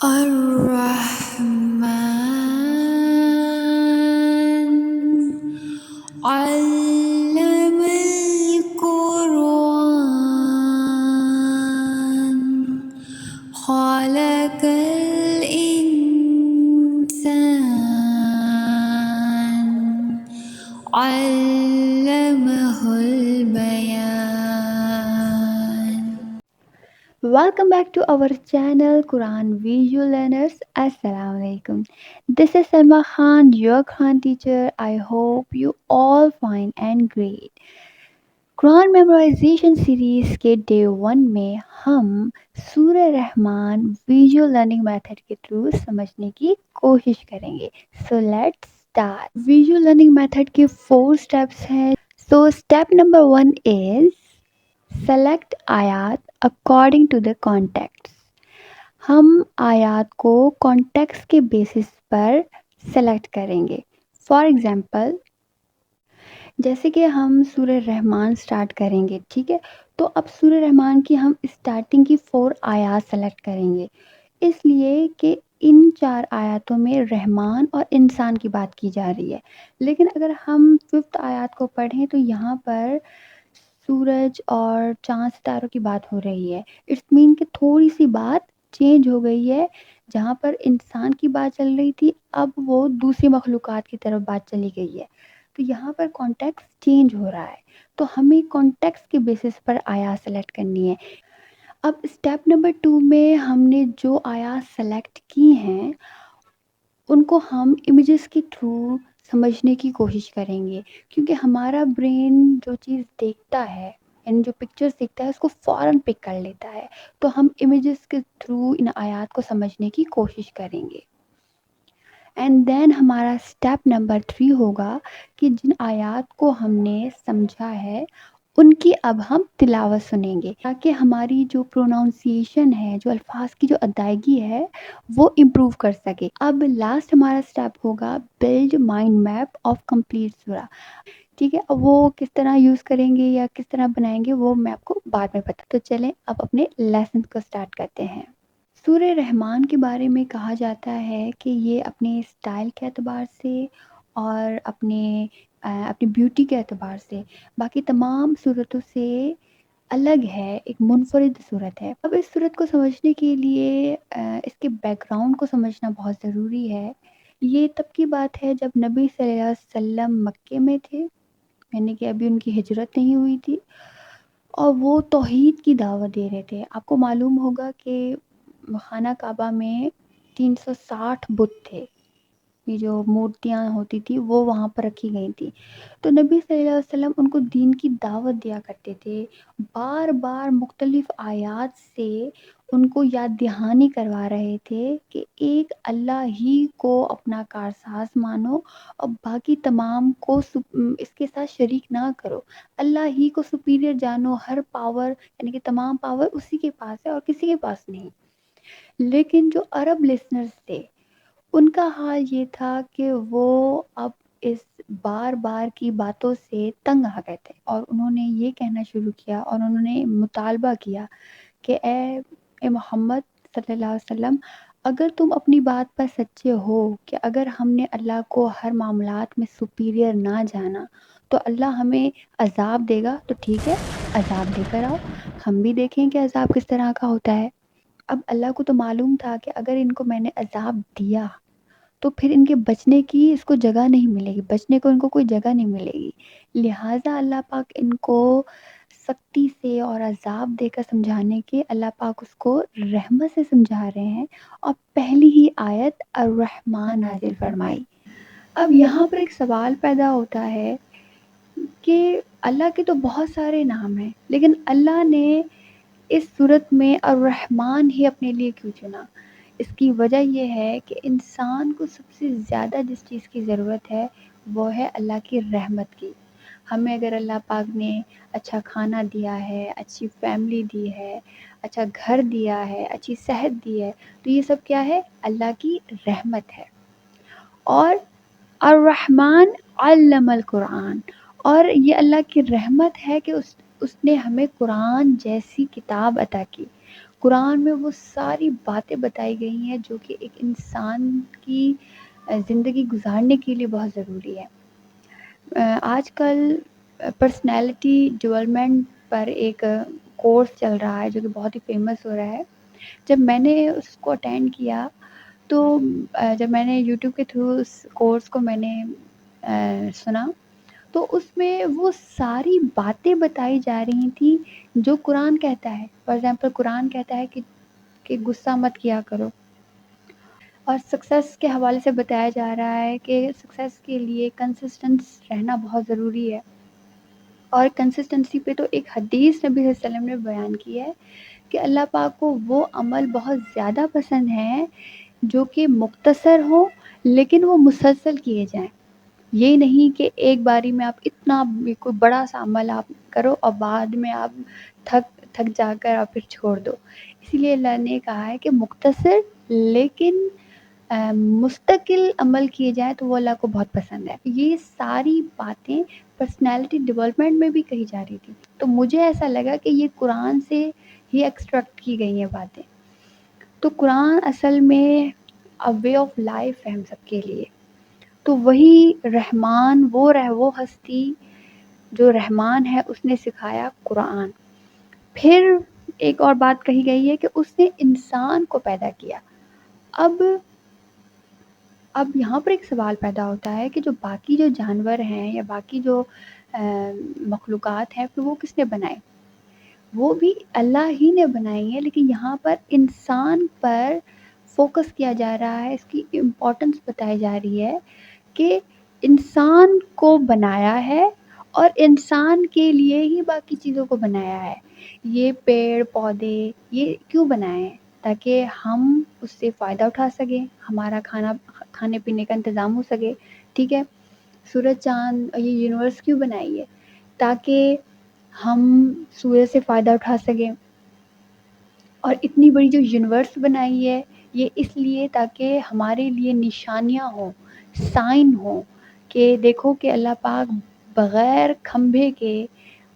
الرحمن علم القرآن خلق الإنسان علمه البيان. Welcome back to our channel Quran Visual Learners. Assalamu alaikum. This is Salma Khan, your Quran teacher. I hope you all fine and great. Quran memorisation series के day 1 में हम सूरह रहमान विजुअल लर्निंग मेथड के थ्रू समझने की कोशिश करेंगे. So let's start. Visual learning method के 4 स्टेप्स हैं. So step number 1 is select आयात अकॉर्डिंग टू द कॉन्टेक्स्ट. हम आयात को कॉन्टेक्स्ट के बेसिस पर सेलेक्ट करेंगे. फॉर एग्जाम्पल, जैसे कि हम सूरह रहमान स्टार्ट करेंगे, ठीक है, तो अब सूरह रहमान की हम स्टार्टिंग की 4 आयात सेलेक्ट करेंगे, इसलिए कि इन 4 आयतों में रहमान और इंसान की बात की जा रही है. लेकिन अगर हम 5th आयत को पढ़ें तो यहाँ पर सूरज और चाँद सितारों की बात हो रही है. इट्स मीन कि थोड़ी सी बात चेंज हो गई है. जहाँ पर इंसान की बात चल रही थी, अब वो दूसरी मखलूक़ात की तरफ बात चली गई है. तो यहाँ पर कॉन्टेक्स्ट चेंज हो रहा है, तो हमें कॉन्टेक्स्ट के बेसिस पर आयात सेलेक्ट करनी है. अब स्टेप नंबर 2 में हमने जो आयात सेलेक्ट की हैं उनको हम इमेजेस के थ्रू समझने की कोशिश करेंगे, क्योंकि हमारा ब्रेन जो चीज़ देखता है यानी जो पिक्चर्स देखता है उसको फ़ौरन पिक कर लेता है. तो हम इमेजेस के थ्रू इन आयात को समझने की कोशिश करेंगे. एंड देन हमारा स्टेप नंबर 3 होगा कि जिन आयात को हमने समझा है उनकी अब हम तिलावत सुनेंगे, ताकि हमारी जो प्रोनाउंसिएशन है, जो अल्फाज की जो अदायगी है, वो इम्प्रूव कर सके. अब लास्ट हमारा स्टेप होगा build mind map of complete सूरा. ठीक है, अब वो किस तरह यूज़ करेंगे या किस तरह बनाएंगे वो मैं आपको बाद में बता. तो चलें अब अपने लेसन को स्टार्ट करते हैं. सूरह रहमान के बारे में कहा जाता है कि ये अपने स्टाइल के एतबार से और अपनी ब्यूटी के एतबार से बाकी तमाम सूरतों से अलग है, एक मुनफरिद सूरत है. अब इस सूरत को समझने के लिए इसके बैकग्राउंड को समझना बहुत ज़रूरी है. ये तब की बात है जब नबी सल्लल्लाहु अलैहि वसल्लम मक्के में थे, यानी कि अभी उनकी हिजरत नहीं हुई थी, और वो तौहीद की दावत दे रहे थे. आपको मालूम होगा कि खाना काबा में 360 बुत थे. ये जो मूर्तियाँ होती थी वो वहाँ पर रखी गई थी. तो नबी सल्लल्लाहु अलैहि वसल्लम उनको दीन की दावत दिया करते थे. बार बार मुख्तलिफ आयात से उनको याद दहानी करवा रहे थे कि एक अल्लाह ही को अपना कारसाज मानो और बाकी तमाम को इसके साथ शरीक ना करो. अल्लाह ही को सुपीरियर जानो. हर पावर यानी कि तमाम पावर उसी के पास है और किसी के पास नहीं. लेकिन जो अरब लिसनर्स थे उनका हाल ये था कि वो अब इस बार बार की बातों से तंग आ गए थे और उन्होंने ये कहना शुरू किया और उन्होंने मुतालबा किया कि ए मोहम्मद सल्लल्लाहु अलैहि वसल्लम, अगर तुम अपनी बात पर सच्चे हो कि अगर हमने अल्लाह को हर मामलात में सुपीरियर ना जाना तो अल्लाह हमें अजाब देगा, तो ठीक है, अजाब देकर आओ, हम भी देखें कि अजाब किस तरह का होता है. अब अल्लाह को तो मालूम था कि अगर इनको मैंने अजाब दिया तो फिर इनके बचने की इसको जगह नहीं मिलेगी, बचने को इनको कोई जगह नहीं मिलेगी. लिहाजा अल्लाह पाक इनको सख्ती से और अजाब देकर समझाने के अल्लाह पाक उसको रहमत से समझा रहे हैं और पहली ही आयत अर्रहमान नाजिल फरमाई. अब यहाँ पर एक सवाल पैदा होता है कि अल्लाह के तो बहुत सारे नाम हैं, लेकिन अल्लाह ने इस सूरत में अर्रहमान ही अपने लिए क्यों चुना? इसकी वजह ये है कि इंसान को सबसे ज़्यादा जिस चीज़ की ज़रूरत है वो है अल्लाह की रहमत की. हमें अगर अल्लाह पाक ने अच्छा खाना दिया है, अच्छी फैमिली दी है, अच्छा घर दिया है, अच्छी सेहत दी है, तो ये सब क्या है? अल्लाह की रहमत है. और अर्रहमान अल्लमल कुरान, और ये अल्लाह की रहमत है कि उसने हमें कुरान जैसी किताब अता की. قرآن میں وہ ساری باتیں بتائی گئی ہیں جو کہ ایک انسان کی زندگی گزارنے کے لیے بہت ضروری ہے۔ آج کل پرسنالٹی ڈیولپمنٹ پر ایک کورس چل رہا ہے جو کہ بہت ہی فیمس ہو رہا ہے۔ جب میں نے اس کو اٹینڈ کیا تو جب میں نے یوٹیوب کے تھرو اس کورس کو میں نے سنا تو اس میں وہ ساری باتیں بتائی جا رہی تھیں جو قرآن کہتا ہے۔ فار ایگزامپل قرآن کہتا ہے کہ غصہ مت کیا کرو، اور سکسیس کے حوالے سے بتایا جا رہا ہے کہ سکسیس کے لیے کنسسٹنس رہنا بہت ضروری ہے، اور کنسسٹنسی پہ تو ایک حدیث نبی صلی اللہ علیہ وسلم نے بیان کی ہے کہ اللہ پاک کو وہ عمل بہت زیادہ پسند ہیں جو کہ مختصر ہوں لیکن وہ مسلسل کیے جائیں۔ یہ نہیں کہ ایک باری میں آپ اتنا کوئی بڑا سا عمل آپ کرو اور بعد میں آپ تھک جا کر اور پھر چھوڑ دو۔ اسی لیے اللہ نے کہا ہے کہ مختصر لیکن مستقل عمل کیے جائیں تو وہ اللہ کو بہت پسند ہے۔ یہ ساری باتیں پرسنالٹی ڈیولپمنٹ میں بھی کہی جا رہی تھی، تو مجھے ایسا لگا کہ یہ قرآن سے ہی ایکسٹریکٹ کی گئی ہیں باتیں۔ تو قرآن اصل میں وے آف لائف ہے ہم سب کے لیے۔ تو وہی رحمان وہ ہستی جو رحمان ہے اس نے سکھایا قرآن۔ پھر ایک اور بات کہی گئی ہے کہ اس نے انسان کو پیدا کیا۔ اب یہاں پر ایک سوال پیدا ہوتا ہے کہ جو باقی جو جانور ہیں یا باقی جو مخلوقات ہیں پھر وہ کس نے بنائے؟ وہ بھی اللہ ہی نے بنائی ہے، لیکن یہاں پر انسان پر فوکس کیا جا رہا ہے، اس کی امپورٹنس بتائی جا رہی ہے کہ انسان کو بنایا ہے اور انسان کے لیے ہی باقی چیزوں کو بنایا ہے۔ یہ پیڑ پودے یہ کیوں بنائے ہیں؟ تاکہ ہم اس سے فائدہ اٹھا سکیں، ہمارا کھانے پینے کا انتظام ہو سکے، ٹھیک ہے۔ سورج چاند یہ یونیورس کیوں بنائی ہے؟ تاکہ ہم سورج سے فائدہ اٹھا سکیں۔ اور اتنی بڑی جو یونیورس بنائی ہے یہ اس لیے تاکہ ہمارے لیے نشانیاں ہوں، سائن ہوں کہ دیکھو کہ اللہ پاک بغیر کھمبے کے،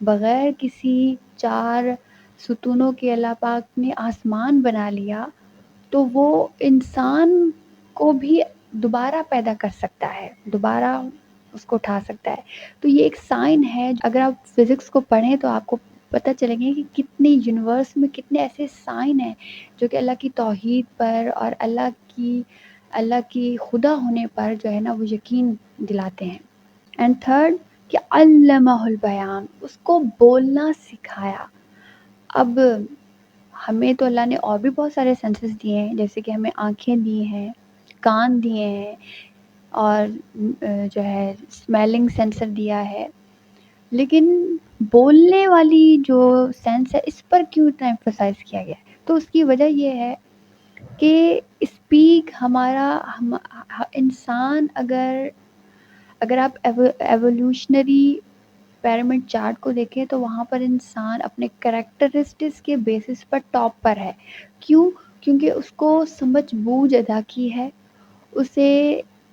بغیر کسی 4 ستونوں کے اللہ پاک نے آسمان بنا لیا، تو وہ انسان کو بھی دوبارہ پیدا کر سکتا ہے، دوبارہ اس کو اٹھا سکتا ہے۔ تو یہ ایک سائن ہے۔ اگر آپ فزکس کو پڑھیں تو آپ کو پتہ چلے گا کہ کتنے یونیورس میں کتنے ایسے سائن ہیں جو کہ اللہ کی توحید پر اور اللہ کی خدا ہونے پر جو ہے نا وہ یقین دلاتے ہیں۔ اینڈ تھرڈ کہ علمہ البیان، اس کو بولنا سکھایا۔ اب ہمیں تو اللہ نے اور بھی بہت سارے سینسز دیے ہیں، جیسے کہ ہمیں آنکھیں دی ہیں، کان دیے ہیں، اور جو ہے اسمیلنگ سینسر دیا ہے، لیکن بولنے والی جو سینس ہے اس پر کیوں اتنا ایمفسائز کیا گیا ہے؟ تو اس کی وجہ یہ ہے کہ اسپیک انسان اگر آپ ایوولوشنری پیرامڈ چارٹ کو دیکھیں تو وہاں پر انسان اپنے کریکٹرسٹکس کے بیسس پر ٹاپ پر ہے۔ کیوں؟ کیونکہ اس کو سمجھ بوجھ ادا کی ہے، اسے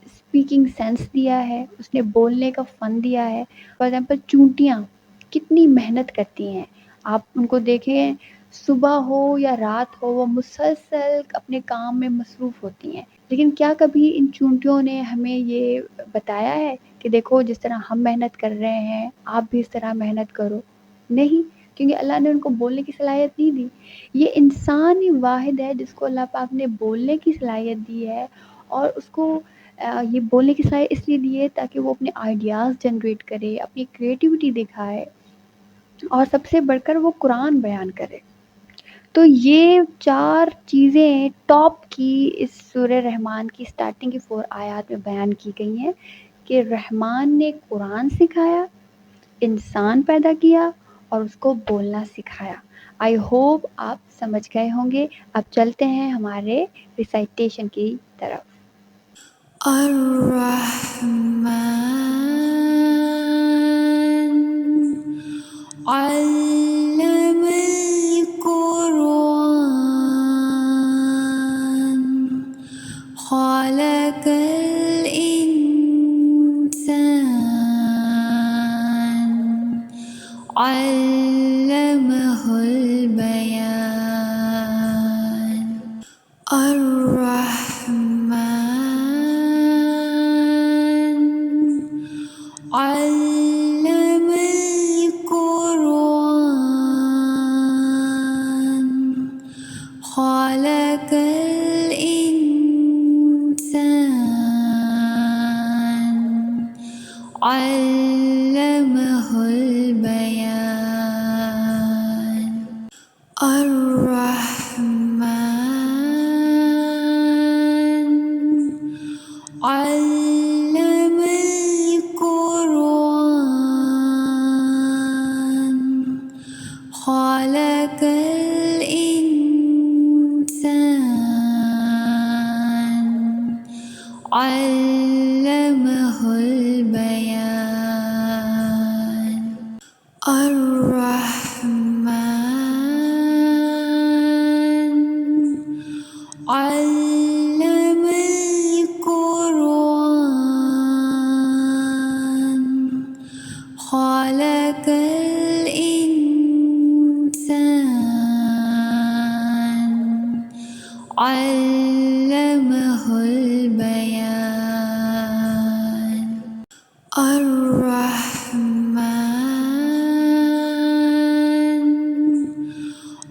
اسپیکنگ سینس دیا ہے، اس نے بولنے کا فن دیا ہے۔ فار ایگزامپل چونٹیاں کتنی محنت کرتی ہیں، آپ ان کو دیکھیں صبح ہو یا رات ہو وہ مسلسل اپنے کام میں مصروف ہوتی ہیں، لیکن کیا کبھی ان چونٹیوں نے ہمیں یہ بتایا ہے کہ دیکھو جس طرح ہم محنت کر رہے ہیں آپ بھی اس طرح محنت کرو؟ نہیں، کیونکہ اللہ نے ان کو بولنے کی صلاحیت نہیں دی۔ یہ انسان ہی واحد ہے جس کو اللہ پاک نے بولنے کی صلاحیت دی ہے، اور اس کو یہ بولنے کی صلاحیت اس لیے دی ہے تاکہ وہ اپنے آئیڈیاز جنریٹ کرے، اپنی کریٹیوٹی دکھائے، اور سب سے بڑھ کر وہ قرآن بیان کرے۔ تو یہ 4 چیزیں ٹاپ کی اس سورہ رحمان کی سٹارٹنگ کی 4 آیات میں بیان کی گئی ہیں کہ رحمان نے قرآن سکھایا، انسان پیدا کیا اور اس کو بولنا سکھایا۔ آئی ہوپ آپ سمجھ گئے ہوں گے۔ اب چلتے ہیں ہمارے ریسائٹیشن کی طرف۔ الرحمن علم القرآن خلق الإنسان علمه البيان علم القرآن خلق الإنسان علمه البيان الرحمن علم القرآن خلق الإنسان علمه البيان الرحمن علم القرآن خلق الإنسان علمه البيان الرحمن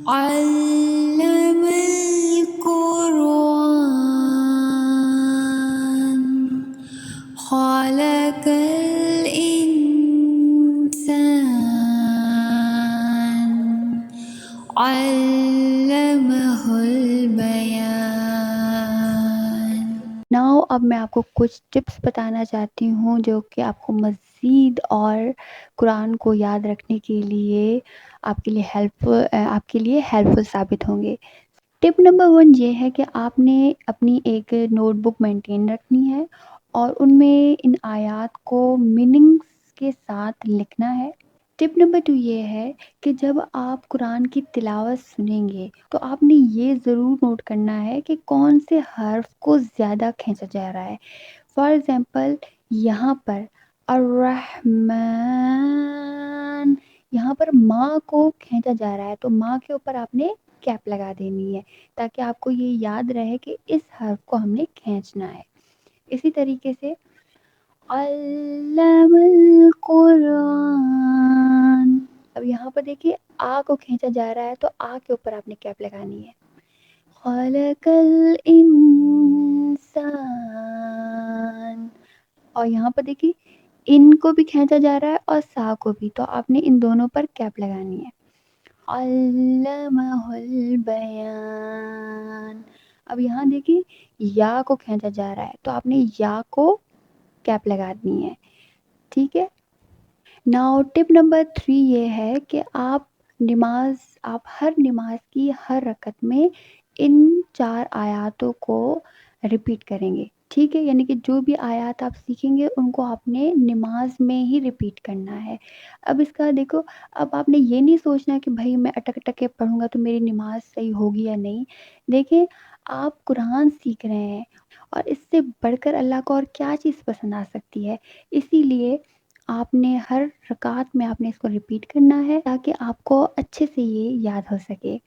علم القرآن خلق الإنسان علمه البيان नाउ अब मैं आपको कुछ टिप्स बताना चाहती हूँ जो कि आपको मज़ीद और कुरान को याद रखने के लिए आपके लिए हेल्पफुल साबित होंगे। टिप नंबर 1 ये है कि आपने अपनी एक नोटबुक मेंटेन रखनी है और उनमें इन आयात को मीनिंग्स के साथ लिखना है। टिप नंबर 2 ये है कि जब आप कुरान की तिलावत सुनेंगे तो आपने ये ज़रूर नोट करना है कि कौन से हर्फ को ज़्यादा खींचा जा रहा है। फॉर एग्ज़ाम्पल यहाँ पर अर्रहमान, यहाँ पर माँ को खींचा जा रहा है तो माँ के ऊपर आपने कैप लगा देनी है ताकि आपको ये याद रहे कि इस हर्फ को हमने खींचना है। इसी तरीके से अल्लमल कुरान, अब यहाँ पर देखिए आ को खींचा जा रहा है तो आ के ऊपर आपने कैप लगानी है। खलकल इंसान, और यहाँ पर देखिए इन को भी खींचा जा रहा है और सा को भी, तो आपने इन दोनों पर कैप लगानी है। अल्लमहुल बयान, अब यहाँ देखिए या को खींचा जा रहा है तो आपने या को कैप लगानी है। ठीक है। नाउ टिप नंबर 3 ये है कि आप हर नमाज की हर रकत में इन 4 आयातों को रिपीट करेंगे। ठीक है, यानी कि जो भी आयात आप सीखेंगे उनको आपने नमाज में ही रिपीट करना है। अब इसका देखो, अब आपने ये नहीं सोचना कि भाई मैं अटक-अटक के पढ़ूँगा तो मेरी नमाज सही होगी या नहीं। देखिए, आप कुरान सीख रहे हैं और इससे बढ़कर अल्लाह को और क्या चीज़ पसंद आ सकती है। इसीलिए आपने हर रकात में आपने इसको रिपीट करना है ताकि आपको अच्छे से ये याद हो सके।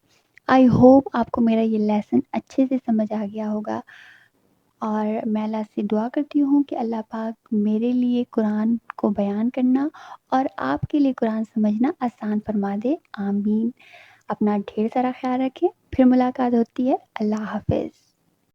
आई होप आपको मेरा ये लेसन अच्छे से समझ आ गया होगा और मैं अल्लाह से दुआ करती हूँ कि अल्लाह पाक मेरे लिए कुरान को बयान करना और आपके लिए कुरान समझना आसान फरमा दे। आमीन। अपना ढेर सारा ख्याल रखें। फिर मुलाकात होती है। अल्लाह हाफ़िज़।